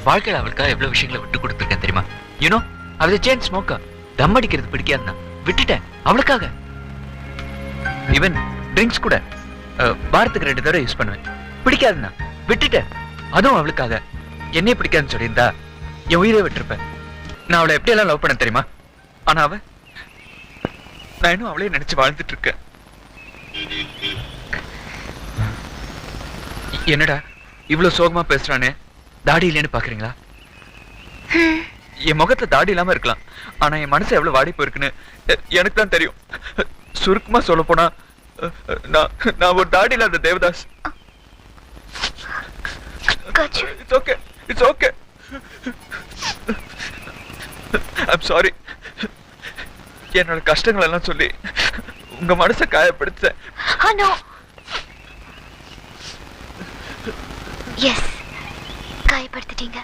வாழ்க்கையில அவளுக்காக எவ்வளவு விஷயங்களை விட்டு கொடுத்துருக்கேன் தெரியுமா? யூனோ அவளை சேஞ்ச் ஸ்மோக்கர். தம் அடிக்கிறது பிடிக்காதுன்னா விட்டுட்டேன் அவளுக்காக. ஈவன் ட்ரிங்க்ஸ் கூட வாரத்துக்கு 2 தடவை யூஸ் பண்ணுவேன். பிடிக்காதுன்னா விட்டுட்டேன். அதுவும் அவளுக்காக. என்னையே பிடிக்காதுன்னு சொல்லியிருந்தா என் உயிரை விட்டுருப்பேன். நான் அவளை எப்படியெல்லாம் லவ் பண்ண தெரியுமா? ஆனா நான் இன்னும் அவளையே நினைச்சு வாழ்ந்துட்டு இருக்கேன். என்னடா இவ்வளவு சோகமா பேசுறானே? தாடி இல்லைன்னு பாக்குறீங்களா? என் முகத்துல தாடி இல்லாம இருக்கலாம், ஆனா என் மனசு எவ்வளவு வாடி போயிருக்குன்னு எனக்கு தான் தெரியும். சுருக்கமா சொல்ல போனா நான் ஒரு தாடி இல்லாத Devadas. It's okay. It's okay. I'm sorry. என்னோட கஷ்டங்கள் எல்லாம் சொல்லி உங்க மனசை காயப்படுத்த. No. Yes. காயப்படுத்திட்டீங்க.